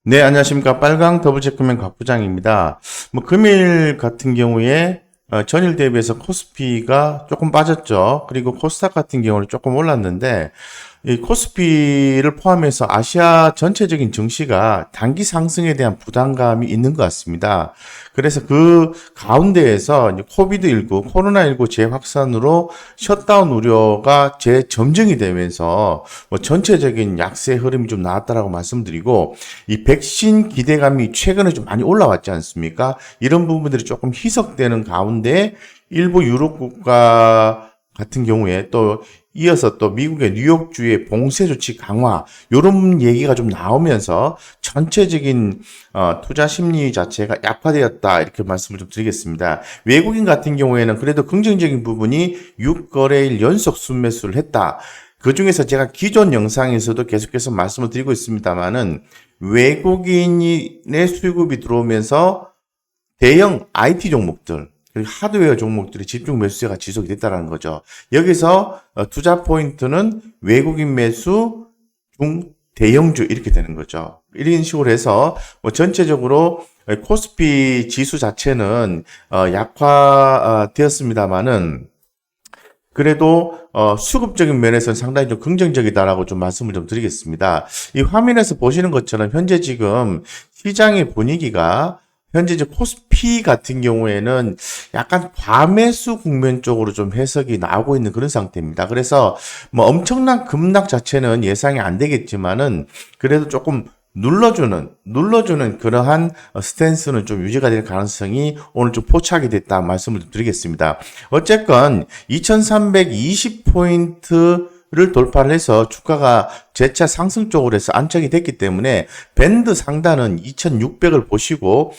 네, 안녕하십니까. 빨강 더블체크맨 곽 부장입니다. 금일 같은 경우에 전일 대비해서 코스피가 조금 빠졌죠. 그리고 코스닥 같은 경우는 조금 올랐는데, 이 코스피를 포함해서 아시아 전체적인 증시가 단기 상승에 대한 부담감이 있는 것 같습니다. 그래서 그 가운데에서 이제 코비드19, 코로나19 재확산으로 셧다운 우려가 재점증이 되면서 전체적인 약세 흐름이 좀 나왔다라고 말씀드리고, 이 백신 기대감이 최근에 좀 많이 올라왔지 않습니까? 이런 부분들이 조금 희석되는 가운데 일부 유럽 국가 같은 경우에 또 이어서 또 미국의 뉴욕주의 봉쇄 조치 강화 요런 얘기가 좀 나오면서 전체적인 투자 심리 자체가 약화되었다 이렇게 말씀을 좀 드리겠습니다. 외국인 같은 경우에는 그래도 긍정적인 부분이 6거래일 연속 순매수를 했다. 그 중에서 제가 기존 영상에서도 계속해서 말씀을 드리고 있습니다만은 외국인의 수급이 들어오면서 대형 IT 종목들 그리고 하드웨어 종목들이 집중 매수세가 지속이 됐다는 거죠. 여기서 투자 포인트는 외국인 매수, 대형주 이렇게 되는 거죠. 이런 식으로 해서 전체적으로 코스피 지수 자체는 약화되었습니다만은 그래도 수급적인 면에서는 상당히 좀 긍정적이다라고 좀 말씀을 좀 드리겠습니다. 이 화면에서 보시는 것처럼 현재 지금 시장의 분위기가 현재 이제 코스피 같은 경우에는 약간 과매수 국면 쪽으로 좀 해석이 나오고 있는 그런 상태입니다. 그래서 엄청난 급락 자체는 예상이 안 되겠지만은 그래도 조금 눌러주는 그러한 스탠스는 좀 유지가 될 가능성이 오늘 좀 포착이 됐다 말씀을 드리겠습니다. 어쨌건 2320포인트를 돌파를 해서 주가가 재차 상승 쪽으로 해서 안착이 됐기 때문에 밴드 상단은 2600을 보시고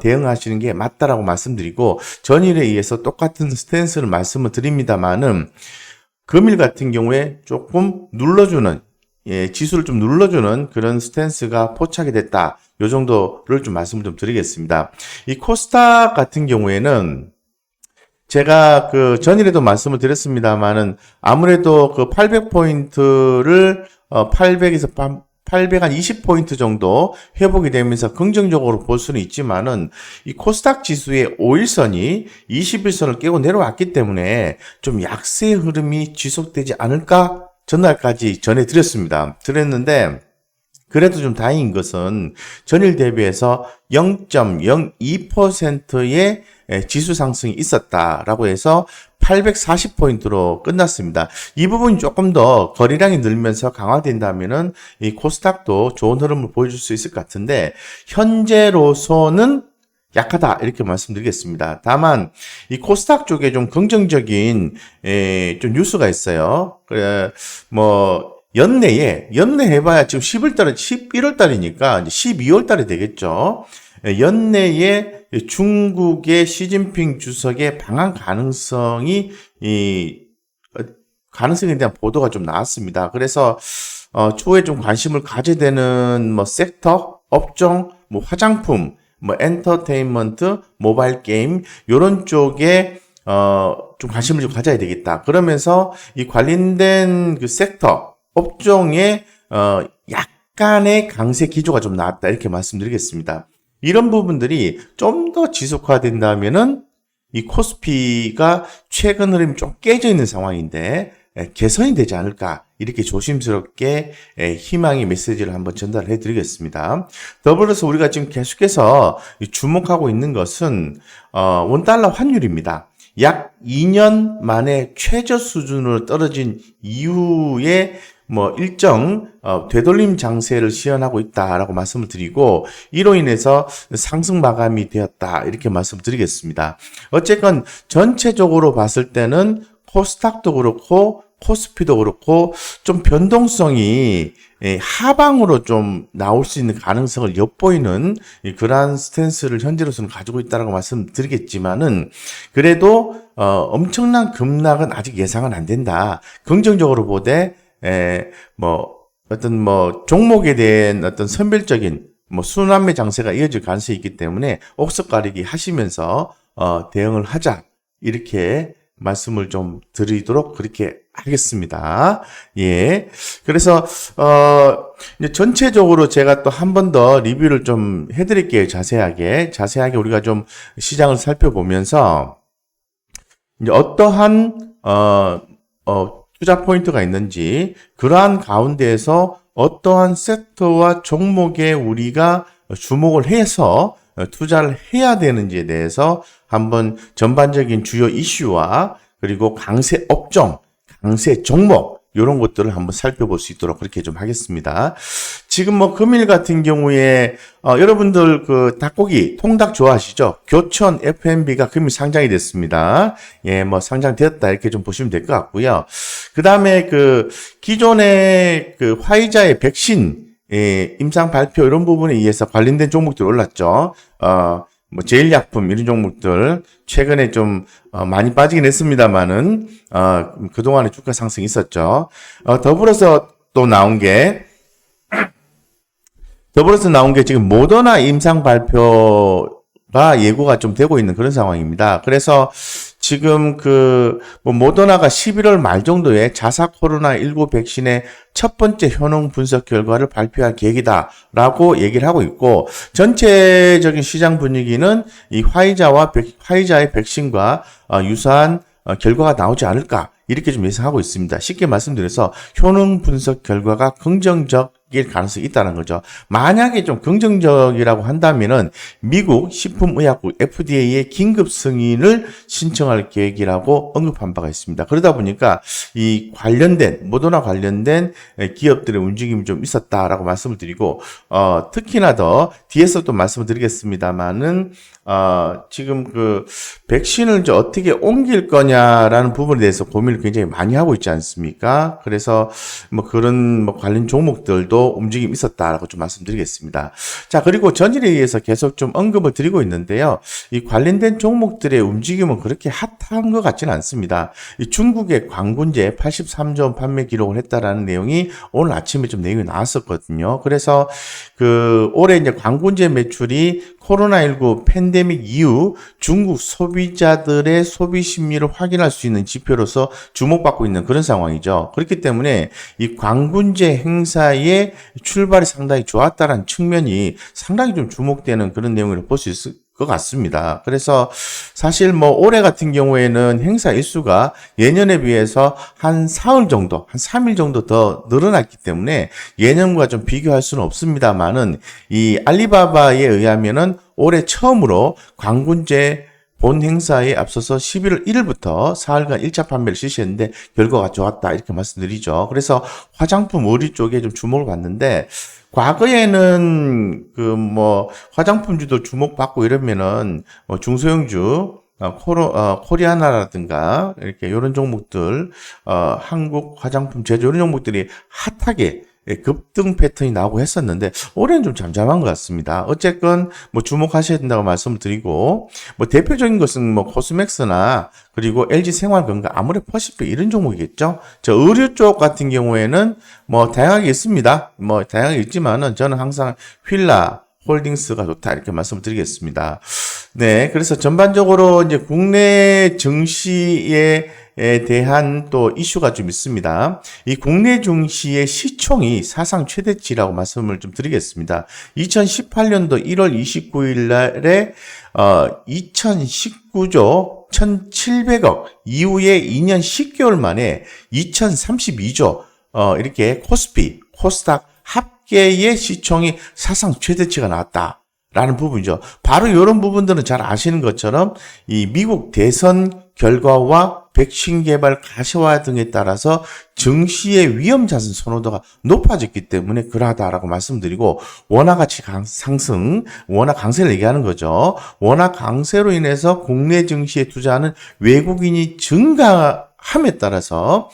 대응하시는 게 맞다라고 말씀드리고 전일에 의해서 똑같은 스탠스를 말씀을 드립니다만은 금일 같은 경우에 조금 눌러주는 지수를 좀 눌러주는 그런 스탠스가 포착이 됐다. 요 정도를 좀 말씀을 좀 드리겠습니다. 이 코스닥 같은 경우에는 제가 그 전일에도 말씀을 드렸습니다만은 아무래도 그 800포인트를 800에서 820포인트 정도 회복이 되면서 긍정적으로 볼 수는 있지만은 이 코스닥 지수의 5일선이 21선을 깨고 내려왔기 때문에 좀 약세 흐름이 지속되지 않을까? 전날까지 전해드렸습니다. 드렸는데 그래도 좀 다행인 것은 전일 대비해서 0.02%의 지수 상승이 있었다라고 해서 840포인트로 끝났습니다. 이 부분이 조금 더 거래량이 늘면서 강화된다면은 이 코스닥도 좋은 흐름을 보여줄 수 있을 것 같은데 현재로서는 약하다 이렇게 말씀드리겠습니다. 다만 이 코스닥 쪽에 좀 긍정적인 좀 뉴스가 있어요. 그래 연내 해봐야 지금 11월 달이니까 이제 12월 달이 되겠죠. 연내에 중국의 시진핑 주석의 방한 가능성에 대한 보도가 좀 나왔습니다. 그래서 추후에 좀 관심을 가져야 되는 섹터, 업종, 화장품 엔터테인먼트, 모바일 게임, 요런 쪽에, 좀 관심을 좀 가져야 되겠다. 그러면서 이 관련된 그 섹터, 업종에, 약간의 강세 기조가 좀 나왔다. 이렇게 말씀드리겠습니다. 이런 부분들이 좀 더 지속화된다면은 이 코스피가 최근 흐름이 좀 깨져 있는 상황인데, 개선이 되지 않을까 이렇게 조심스럽게 희망의 메시지를 한번 전달해 드리겠습니다. 더불어서 우리가 지금 계속해서 주목하고 있는 것은 원달러 환율입니다. 약 2년 만에 최저 수준으로 떨어진 이후에 일정 되돌림 장세를 시현하고 있다라고 말씀을 드리고 이로 인해서 상승 마감이 되었다 이렇게 말씀드리겠습니다. 어쨌건 전체적으로 봤을 때는 코스닥도 그렇고 코스피도 그렇고 좀 변동성이 하방으로 좀 나올 수 있는 가능성을 엿보이는 그러한 스탠스를 현재로서는 가지고 있다라고 말씀드리겠지만은 그래도 엄청난 급락은 아직 예상은 안 된다. 긍정적으로 보되 어떤 종목에 대한 어떤 선별적인 순환매 장세가 이어질 가능성이 있기 때문에 옥석 가리기 하시면서 대응을 하자 이렇게 말씀을 좀 드리도록 그렇게 하겠습니다. 예. 그래서, 이제 전체적으로 제가 또 한 번 더 리뷰를 좀 해드릴게요. 자세하게 우리가 좀 시장을 살펴보면서, 이제 어떠한, 투자 포인트가 있는지, 그러한 가운데에서 어떠한 섹터와 종목에 우리가 주목을 해서 투자를 해야 되는지에 대해서 한번 전반적인 주요 이슈와 그리고 강세 업종, 강세 종목 이런 것들을 한번 살펴볼 수 있도록 그렇게 좀 하겠습니다. 지금 뭐 금일 같은 경우에 여러분들 그 닭고기 통닭 좋아하시죠? 교촌 F&B가 금일 상장이 됐습니다. 예, 뭐 상장되었다 이렇게 좀 보시면 될 것 같고요. 그 다음에 그 기존의 그 화이자의 백신 임상 발표 이런 부분에 의해서 관련된 종목들 올랐죠. 뭐 제일약품 이런 종목들 최근에 좀 많이 빠지긴 했습니다만은 그동안에 주가 상승이 있었죠. 더불어서 나온 게 지금 모더나 임상 발표가 예고가 좀 되고 있는 그런 상황입니다. 그래서 지금 모더나가 11월 말 정도에 자사 코로나19 백신의 첫 번째 효능 분석 결과를 발표할 계획이다라고 얘기를 하고 있고, 전체적인 시장 분위기는 이 화이자의 백신과 유사한 결과가 나오지 않을까 이렇게 좀 예상하고 있습니다. 쉽게 말씀드려서 효능 분석 결과가 긍정적일 가능성이 있다는 거죠. 만약에 좀 긍정적이라고 한다면은 미국 식품의약국 FDA의 긴급 승인을 신청할 계획이라고 언급한 바가 있습니다. 그러다 보니까 이 모더나 관련된 기업들의 움직임이 좀 있었다라고 말씀을 드리고, 특히나 더 뒤에서 또 말씀을 드리겠습니다만은 지금 그 백신을 어떻게 옮길 거냐라는 부분에 대해서 고민을 굉장히 많이 하고 있지 않습니까? 그래서 뭐 그런 관련 종목들도 움직임이 있었다라고 좀 말씀드리겠습니다. 자, 그리고 전일에 의해서 계속 좀 언급을 드리고 있는데요. 이 관련된 종목들의 움직임은 그렇게 핫한 것 같지는 않습니다. 이 중국의 광군제 83조 원 판매 기록을 했다라는 내용이 오늘 아침에 좀 내용이 나왔었거든요. 그래서 올해 이제 광군제 매출이 코로나19 팬데믹 이후 중국 소비자들의 소비 심리를 확인할 수 있는 지표로서 주목받고 있는 그런 상황이죠. 그렇기 때문에 이 광군제 행사의 출발이 상당히 좋았다는 측면이 상당히 좀 주목되는 그런 내용을 볼 수 있을 것 같습니다. 그래서 사실 올해 같은 경우에는 행사 일수가 예년에 비해서 한 사흘 정도, 한 3일 정도 더 늘어났기 때문에 예년과 좀 비교할 수는 없습니다만은 이 알리바바에 의하면은 올해 처음으로 광군제 본 행사에 앞서서 11월 1일부터 사흘간 1차 판매를 실시했는데 결과가 좋았다 이렇게 말씀드리죠. 그래서 화장품 의류 쪽에 좀 주목을 받는데, 과거에는 화장품주도 주목받고 이러면은 중소형주 코리아나라든가 이렇게 이런 종목들, 한국 화장품 제조 이런 종목들이 핫하게 급등 패턴이 나오고 했었는데 올해는 좀 잠잠한 것 같습니다. 어쨌건 주목하셔야 된다고 말씀을 드리고, 대표적인 것은 코스맥스나 그리고 LG 생활건강, 아모레퍼시픽 이런 종목이겠죠. 저 의류 쪽 같은 경우에는 다양하게 있습니다. 다양하게 있지만은 저는 항상 휠라 홀딩스가 좋다 이렇게 말씀을 드리겠습니다. 네, 그래서 전반적으로 이제 국내 증시에 대한 또 이슈가 좀 있습니다. 이 국내 증시의 시총이 사상 최대치라고 말씀을 좀 드리겠습니다. 2018년도 1월 29일 날에 2019조 1,700억 이후에 2년 10개월 만에 2,032조 이렇게 코스피, 코스닥 합계의 시총이 사상 최대치가 나왔다라는 부분이죠. 바로 이런 부분들은 잘 아시는 것처럼 이 미국 대선 결과와 백신 개발 가시화 등에 따라서 증시의 위험 자산 선호도가 높아졌기 때문에 그러하다라고 말씀드리고, 원화 가치 상승, 원화 강세를 얘기하는 거죠. 원화 강세로 인해서 국내 증시에 투자하는 외국인이 증가함에 따라서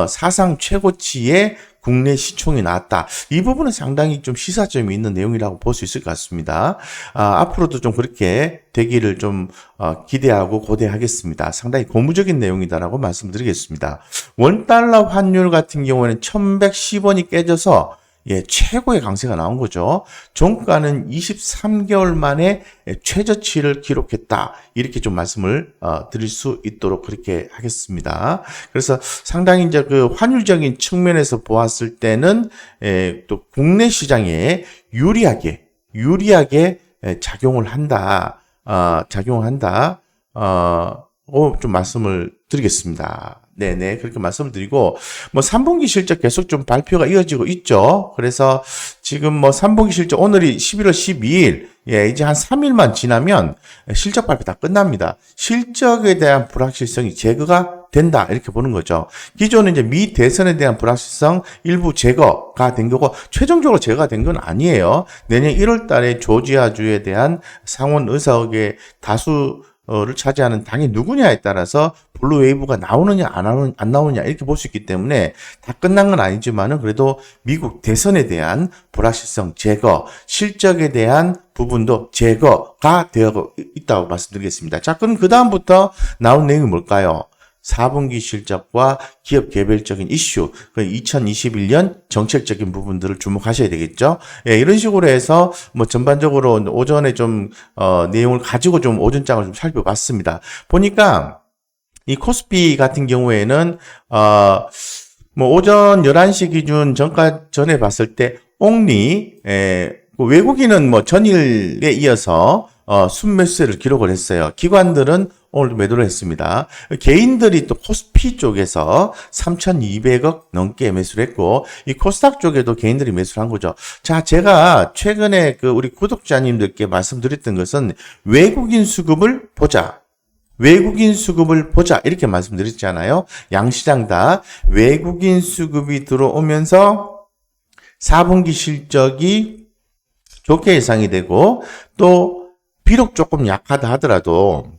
사상 최고치의 국내 시총이 나왔다. 이 부분은 상당히 좀 시사점이 있는 내용이라고 볼 수 있을 것 같습니다. 앞으로도 좀 그렇게 되기를 좀 기대하고 고대하겠습니다. 상당히 고무적인 내용이다라고 말씀드리겠습니다. 원달러 환율 같은 경우에는 1,110원이 깨져서 최고의 강세가 나온 거죠. 종가는 23개월 만에 최저치를 기록했다. 이렇게 좀 말씀을 드릴 수 있도록 그렇게 하겠습니다. 그래서 상당히 이제 그 환율적인 측면에서 보았을 때는 또 국내 시장에 유리하게 작용을 한다. 좀 말씀을 드리겠습니다. 네네, 그렇게 말씀을 드리고, 3분기 실적 계속 좀 발표가 이어지고 있죠. 그래서 지금 3분기 실적, 오늘이 11월 12일, 이제 한 3일만 지나면 실적 발표 다 끝납니다. 실적에 대한 불확실성이 제거가 된다, 이렇게 보는 거죠. 기존은 이제 미 대선에 대한 불확실성 일부 제거가 된 거고, 최종적으로 제거가 된 건 아니에요. 내년 1월 달에 조지아주에 대한 상원 의석의 다수를 차지하는 당이 누구냐에 따라서 블루웨이브가 나오느냐 안 나오느냐 이렇게 볼 수 있기 때문에 다 끝난 건 아니지만은 그래도 미국 대선에 대한 불확실성 제거, 실적에 대한 부분도 제거가 되어 있다고 말씀드리겠습니다. 자, 그럼 그 다음부터 나온 내용이 뭘까요? 4분기 실적과 기업 개별적인 이슈, 2021년 정책적인 부분들을 주목하셔야 되겠죠. 이런 식으로 해서 전반적으로 오전에 좀 내용을 가지고 좀 오전장을 좀 살펴봤습니다. 보니까 이 코스피 같은 경우에는 오전 11시 기준 전가 전에 봤을 때 옥리 외국인은 전일에 이어서 순매수세를 기록을 했어요. 기관들은 오늘 매도를 했습니다. 개인들이 또 코스피 쪽에서 3,200억 넘게 매수를 했고, 이 코스닥 쪽에도 개인들이 매수를 한 거죠. 자, 제가 최근에 우리 구독자님들께 말씀드렸던 것은 외국인 수급을 보자. 이렇게 말씀드렸잖아요. 양시장 다 외국인 수급이 들어오면서 4분기 실적이 좋게 예상이 되고, 또 비록 조금 약하다 하더라도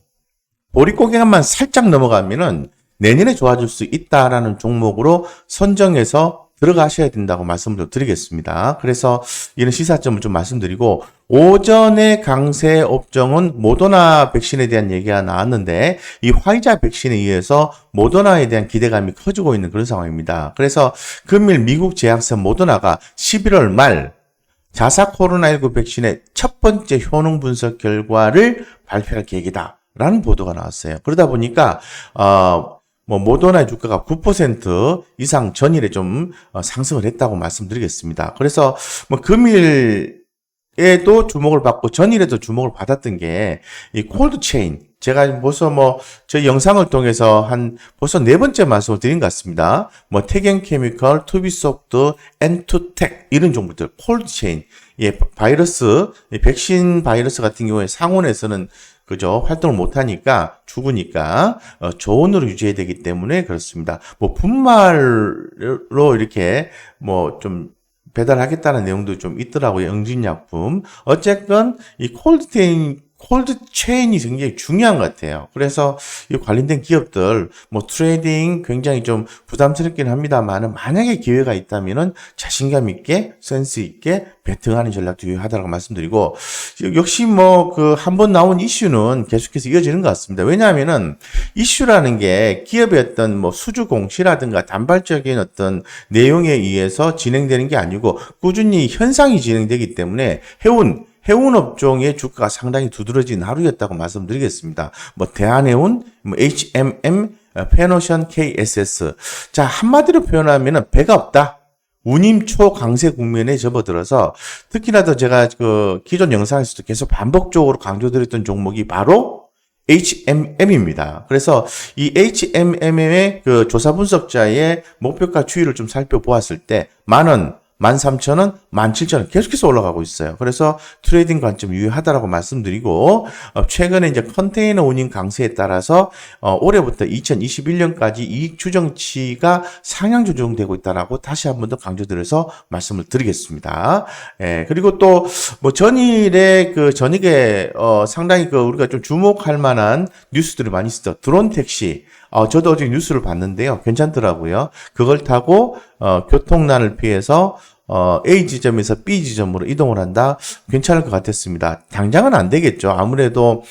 보릿고개만 살짝 넘어가면은 내년에 좋아질 수 있다라는 종목으로 선정해서 들어가셔야 된다고 말씀을 드리겠습니다. 그래서 이런 시사점을 좀 말씀드리고, 오전에 강세 업종은 모더나 백신에 대한 얘기가 나왔는데, 이 화이자 백신에 의해서 모더나에 대한 기대감이 커지고 있는 그런 상황입니다. 그래서 금일 미국 제약사 모더나가 11월 말 자사 코로나19 백신의 첫 번째 효능 분석 결과를 발표할 계획이다. 라는 보도가 나왔어요. 그러다 보니까, 모더나의 주가가 9% 이상 전일에 좀 상승을 했다고 말씀드리겠습니다. 그래서 금일에도 주목을 받고 전일에도 주목을 받았던 게 이 콜드체인. 제가 벌써 저희 영상을 통해서 벌써 4번째 말씀을 드린 것 같습니다. 태경케미컬, 투비소프트, 엔투텍 이런 종목들 콜드체인. 바이러스, 백신 바이러스 같은 경우에 상온에서는 그죠? 활동을 못하니까, 죽으니까, 저온으로 유지해야 되기 때문에 그렇습니다. 분말로 이렇게, 좀, 배달하겠다는 내용도 좀 있더라고요. 응진약품. 어쨌건, 이 콜드 체인이 굉장히 중요한 것 같아요. 그래서 이 관련된 기업들, 트레이딩 굉장히 좀 부담스럽긴 합니다만, 만약에 기회가 있다면은 자신감 있게, 센스 있게 베팅하는 전략도 유효하다고 말씀드리고, 역시 한번 나온 이슈는 계속해서 이어지는 것 같습니다. 왜냐하면은 이슈라는 게 기업의 어떤 수주 공시라든가 단발적인 어떤 내용에 의해서 진행되는 게 아니고 꾸준히 현상이 진행되기 때문에 해운 업종의 주가가 상당히 두드러진 하루였다고 말씀드리겠습니다. 대한해운, HMM, 페노션 KSS. 자, 한마디로 표현하면은 배가 없다. 운임 초강세 국면에 접어들어서 특히나 더 제가 기존 영상에서도 계속 반복적으로 강조드렸던 종목이 바로 HMM입니다. 그래서 이 HMM의 조사 분석자의 목표가 추이를 좀 살펴보았을 때 10,000원, 13,000원, 17,000원 계속해서 올라가고 있어요. 그래서 트레이딩 관점 유효하다라고 말씀드리고, 최근에 이제 컨테이너 운임 강세에 따라서 올해부터 2021년까지 이익 추정치가 상향 조정되고 있다라고 다시 한 번 더 강조드려서 말씀을 드리겠습니다. 그리고 또 전일에 저녁에 상당히 우리가 좀 주목할 만한 뉴스들이 많이 있었죠. 드론 택시. 저도 어제 뉴스를 봤는데요. 괜찮더라고요. 그걸 타고 교통난을 피해서 A 지점에서 B 지점으로 이동을 한다. 괜찮을 것 같았습니다. 당장은 안 되겠죠. 아무래도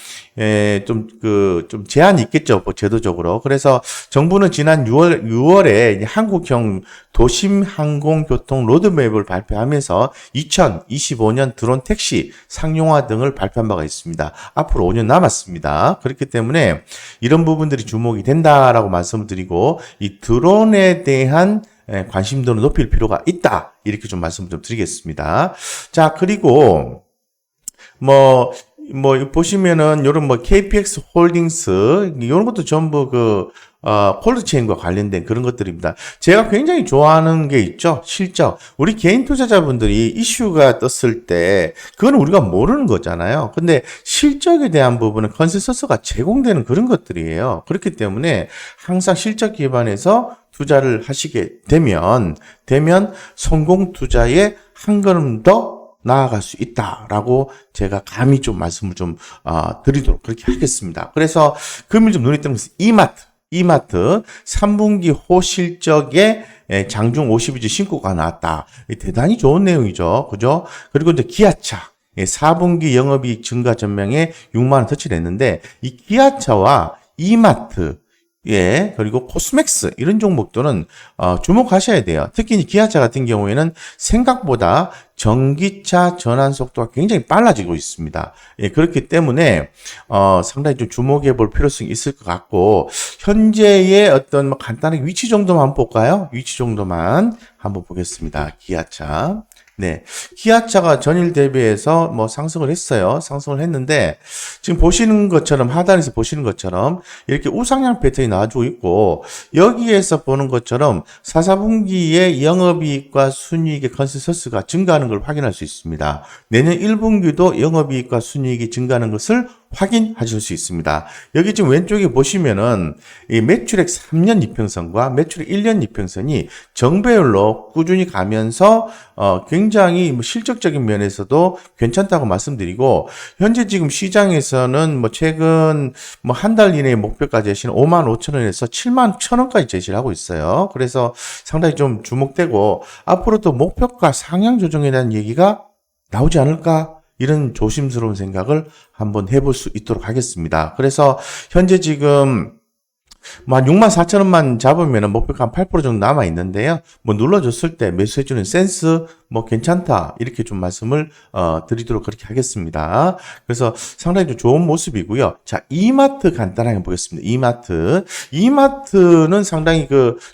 좀 제한이 있겠죠. 뭐 제도적으로. 그래서 정부는 지난 6월에 한국형 도심 항공교통 로드맵을 발표하면서 2025년 드론 택시 상용화 등을 발표한 바가 있습니다. 앞으로 5년 남았습니다. 그렇기 때문에 이런 부분들이 주목이 된다라고 말씀을 드리고, 이 드론에 대한 관심도를 높일 필요가 있다. 이렇게 좀 말씀을 좀 드리겠습니다. 자, 그리고 보시면은, 요런 KPX 홀딩스, 요런 것도 전부 콜드체인과 관련된 그런 것들입니다. 제가 굉장히 좋아하는 게 있죠. 실적. 우리 개인 투자자분들이 이슈가 떴을 때, 그건 우리가 모르는 거잖아요. 근데 실적에 대한 부분은 컨센서스가 제공되는 그런 것들이에요. 그렇기 때문에 항상 실적 기반에서 투자를 하시게 되면 성공 투자에 한 걸음 더 나아갈 수 있다라고 제가 감히 좀 말씀을 좀 드리도록 그렇게 하겠습니다. 그래서 금일 좀 눈에 띄는 것은 이마트 3분기 호실적에 장중 52주 신고가 나왔다. 대단히 좋은 내용이죠. 그죠? 그리고 이제 기아차 4분기 영업이익 증가 전망에 6만 원 터치를 했는데, 이 기아차와 이마트 그리고 코스맥스 이런 종목들은 주목하셔야 돼요. 특히 기아차 같은 경우에는 생각보다 전기차 전환 속도가 굉장히 빨라지고 있습니다. 그렇기 때문에 상당히 좀 주목해 볼 필요성이 있을 것 같고, 현재의 어떤 간단하게 위치 정도만 한번 볼까요? 위치 정도만 한번 보겠습니다. 기아차. 네. 기아차가 전일 대비해서 상승을 했어요. 상승을 했는데, 지금 보시는 것처럼, 하단에서 보시는 것처럼, 이렇게 우상향 패턴이 나와주고 있고, 여기에서 보는 것처럼, 4분기에 영업이익과 순이익의 컨센서스가 증가하는 걸 확인할 수 있습니다. 내년 1분기도 영업이익과 순이익이 증가하는 것을 확인하실 수 있습니다. 여기 지금 왼쪽에 보시면은 이 매출액 3년 이평선과 매출액 1년 이평선이 정배열로 꾸준히 가면서 굉장히 실적적인 면에서도 괜찮다고 말씀드리고, 현재 지금 시장에서는 최근 한 달 이내의 목표까지 하시는 5만 5천 원에서 7만 1천 원까지 제시를 하고 있어요. 그래서 상당히 좀 주목되고, 앞으로도 목표가 상향 조정에 대한 얘기가 나오지 않을까? 이런 조심스러운 생각을 한번 해볼 수 있도록 하겠습니다. 그래서 현재 지금 한 6만 4천 원만 잡으면 목표가 한 8% 정도 남아 있는데요. 눌러줬을 때 매수해주는 센스 괜찮다, 이렇게 좀 말씀을 드리도록 그렇게 하겠습니다. 그래서 상당히 좀 좋은 모습이고요. 자, 이마트 간단하게 보겠습니다. 이마트는 상당히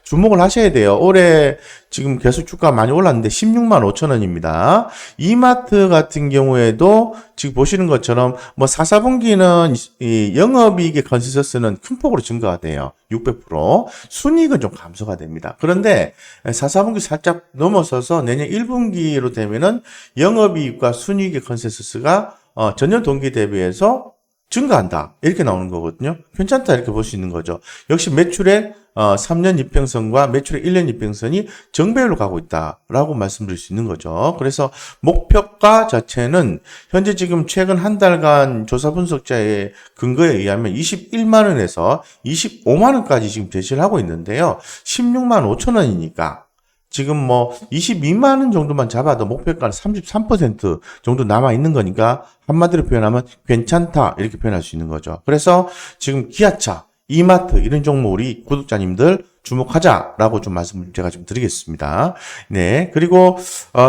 주목을 하셔야 돼요. 올해 지금 계속 주가 많이 올랐는데 16만 5천 원입니다. 이마트 같은 경우에도 지금 보시는 것처럼 4분기는 이 영업이익의 컨센서스는 큰 폭으로 증가가 돼요. 600%. 순이익은 좀 감소가 됩니다. 그런데 4분기 살짝 넘어서서 내년 1분기로 되면은 영업이익과 순이익의 컨센서스가 전년 동기 대비해서 증가한다, 이렇게 나오는 거거든요. 괜찮다, 이렇게 볼 수 있는 거죠. 역시 매출액 3년 이평선과 매출액 1년 이평선이 정배열로 가고 있다라고 말씀드릴 수 있는 거죠. 그래서 목표가 자체는 현재 지금 최근 한 달간 조사 분석자의 근거에 의하면 21만 원에서 25만 원까지 지금 제시를 하고 있는데요. 16만 5천 원이니까 지금 22만 원 정도만 잡아도 목표가는 33% 정도 남아 있는 거니까, 한마디로 표현하면 괜찮다, 이렇게 표현할 수 있는 거죠. 그래서 지금 기아차, 이마트 이런 종목 우리 구독자님들 주목하자라고 좀 말씀을 제가 좀 드리겠습니다. 네. 그리고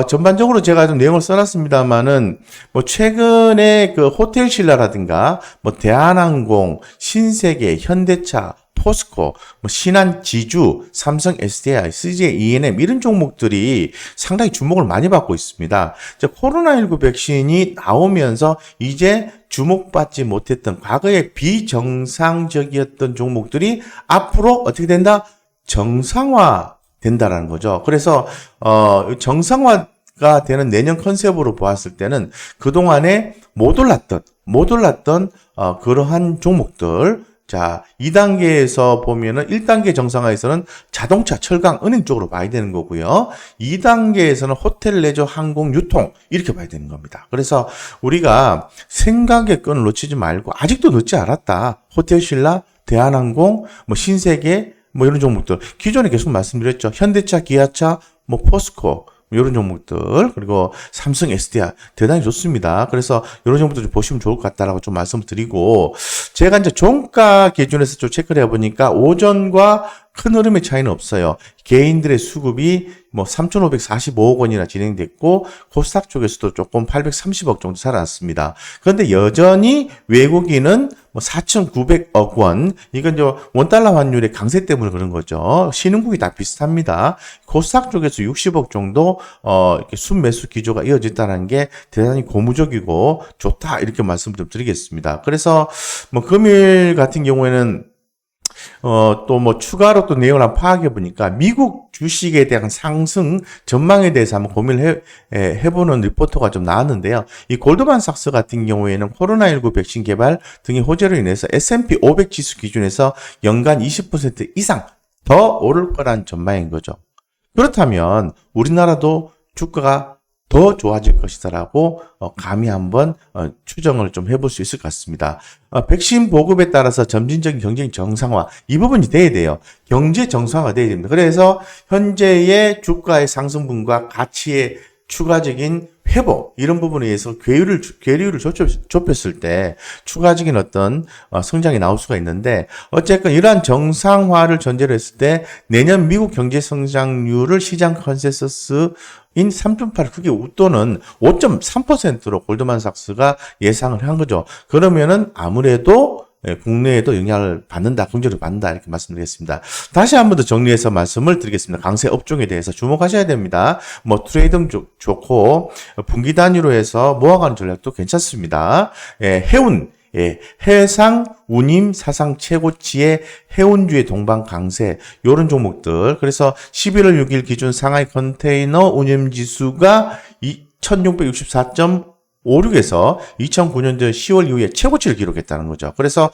전반적으로 제가 좀 내용을 써놨습니다만은 최근에 호텔신라라든가 대한항공, 신세계, 현대차, 포스코, 신한, 지주, 삼성, SDI, CJ, E&M 이런 종목들이 상당히 주목을 많이 받고 있습니다. 코로나19 백신이 나오면서 이제 주목받지 못했던 과거에 비정상적이었던 종목들이 앞으로 어떻게 된다? 정상화 된다라는 거죠. 그래서 정상화가 되는 내년 컨셉으로 보았을 때는 그동안에 못 올랐던 그러한 종목들, 자, 2단계에서 보면은 1단계 정상화에서는 자동차, 철강, 은행 쪽으로 봐야 되는 거고요. 2단계에서는 호텔, 레저, 항공, 유통 이렇게 봐야 되는 겁니다. 그래서 우리가 생각의 끈을 놓치지 말고, 아직도 놓지 않았다. 호텔신라, 대한항공, 신세계 이런 종목들 기존에 계속 말씀드렸죠. 현대차, 기아차, 포스코, 이런 종목들, 그리고 삼성 SDI 대단히 좋습니다. 그래서 이런 종목들 좀 보시면 좋을 것 같다라고 좀 말씀드리고, 제가 이제 종가 기준에서 좀 체크를 해보니까 오전과 큰 흐름의 차이는 없어요. 개인들의 수급이 뭐 3,545억 원이나 진행됐고, 코스닥 쪽에서도 조금 830억 정도 살아났습니다. 그런데 여전히 외국인은 뭐 4,900억 원, 이건 이제 원달러 환율의 강세 때문에 그런 거죠. 신흥국이 다 비슷합니다. 코스닥 쪽에서 60억 정도 이렇게 순매수 기조가 이어졌다는 게 대단히 고무적이고 좋다, 이렇게 말씀 좀 드리겠습니다. 그래서 뭐 금일 같은 경우에는 또 뭐 추가로 또 내용을 한번 파악해 보니까 미국 주식에 대한 상승 전망에 대해서 한번 고민을 해보는 리포터가 좀 나왔는데요. 이 골드만삭스 같은 경우에는 코로나19 백신 개발 등의 호재로 인해서 S&P 500 지수 기준에서 연간 20% 이상 더 오를 거란 전망인 거죠. 그렇다면 우리나라도 주가가 더 좋아질 것이다라고 감히 한번 추정을 좀 해볼 수 있을 것 같습니다. 백신 보급에 따라서 점진적인 경제 정상화, 이 부분이 돼야 돼요. 경제 정상화가 돼야 됩니다. 그래서 현재의 주가의 상승분과 가치의 추가적인 회복, 이런 부분에 의해서 괴리율을 좁혔을 때 추가적인 어떤 성장이 나올 수가 있는데, 어쨌건 이러한 정상화를 전제로 했을 때 내년 미국 경제 성장률을 시장 컨센서스인 3.8, 그게 웃도는 5.3%로 골드만삭스가 예상을 한 거죠. 그러면은 아무래도 국내에도 영향을 받는다, 긍정을 받는다, 이렇게 말씀드리겠습니다. 다시 한 번 더 정리해서 말씀을 드리겠습니다. 강세 업종에 대해서 주목하셔야 됩니다. 뭐 트레이딩 좋고 분기 단위로 해서 모아가는 전략도 괜찮습니다. 해운, 해상, 운임, 사상 최고치의 해운주의 동반 강세, 요런 종목들. 그래서 11월 6일 기준 상하이 컨테이너 운임지수가 1664.56에서 2009년도 10월 이후에 최고치를 기록했다는 거죠. 그래서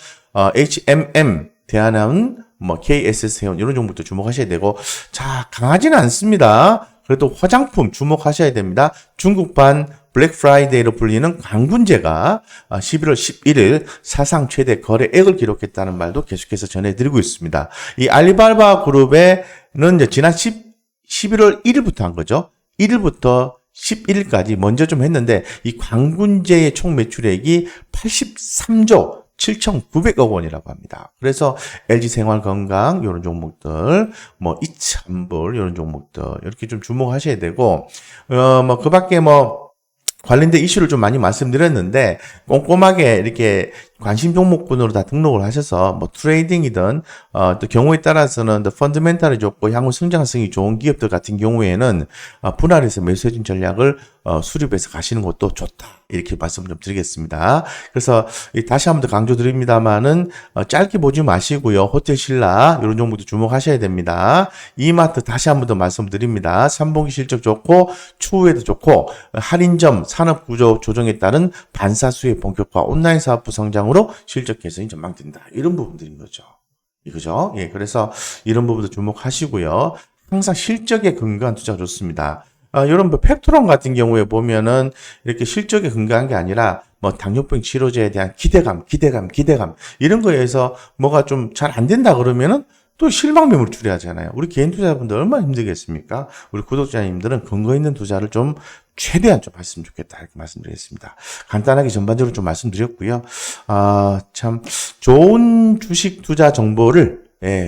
HMM, 대한항, 뭐 KSS 해운, 이런 종목도 주목하셔야 되고, 자, 강하지는 않습니다. 그래도 화장품 주목하셔야 됩니다. 중국판 블랙 프라이데이로 불리는 광군제가 11월 11일 사상 최대 거래액을 기록했다는 말도 계속해서 전해드리고 있습니다. 이 알리바바 그룹에는 이제 지난 11월 1일부터 한 거죠. 1일부터 11일까지 먼저 좀 했는데, 이 광군제의 총 매출액이 83조 7,900억 원이라고 합니다. 그래서 LG생활건강 이런 종목들, 뭐 이참불 이런 종목들 이렇게 좀 주목하셔야 되고, 뭐 그밖에 뭐 관련된 이슈를 좀 많이 말씀드렸는데, 꼼꼼하게 이렇게 관심 종목군으로 다 등록을 하셔서 뭐 트레이딩이든 또 경우에 따라서는 펀더멘탈이 좋고 향후 성장성이 좋은 기업들 같은 경우에는 분할해서 매수해준 전략을 수립해서 가시는 것도 좋다, 이렇게 말씀 좀 드리겠습니다. 그래서 다시 한 번 더 강조드립니다만은 짧게 보지 마시고요. 호텔신라 이런 종목도 주목하셔야 됩니다. 이마트 다시 한 번 더 말씀드립니다. 3분기 실적 좋고 추후에도 좋고, 할인점 산업구조 조정에 따른 반사수의 본격화, 온라인 사업부 성장으로 실적 개선이 전망된다, 이런 부분들인 거죠. 이거죠. 예, 그래서 이런 부분도 주목하시고요. 항상 실적에 근거한 투자가 좋습니다. 이런 뭐 펩토론 같은 경우에 보면은 이렇게 실적에 근거한 게 아니라 뭐 당뇨병 치료제에 대한 기대감 이런 거에 의해서 뭐가 좀 잘 안 된다 그러면은 또 실망 매물 추리하잖아요. 우리 개인 투자자분들 얼마나 힘들겠습니까? 우리 구독자님들은 근거 있는 투자를 좀 최대한 좀 했으면 좋겠다, 이렇게 말씀드리겠습니다. 간단하게 전반적으로 좀 말씀드렸고요. 참 좋은 주식 투자 정보를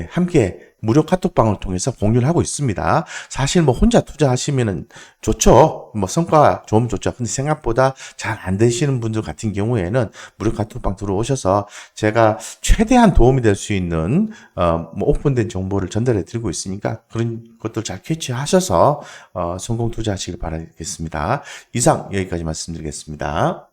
함께 무료 카톡방을 통해서 공유를 하고 있습니다. 사실 뭐 혼자 투자하시면은 좋죠. 뭐 성과 좋으면 좋죠. 근데 생각보다 잘 안 되시는 분들 같은 경우에는 무료 카톡방 들어오셔서 제가 최대한 도움이 될 수 있는 뭐 오픈된 정보를 전달해 드리고 있으니까 그런 것들 잘 캐치하셔서 성공 투자하시길 바라겠습니다. 이상 여기까지 말씀드리겠습니다.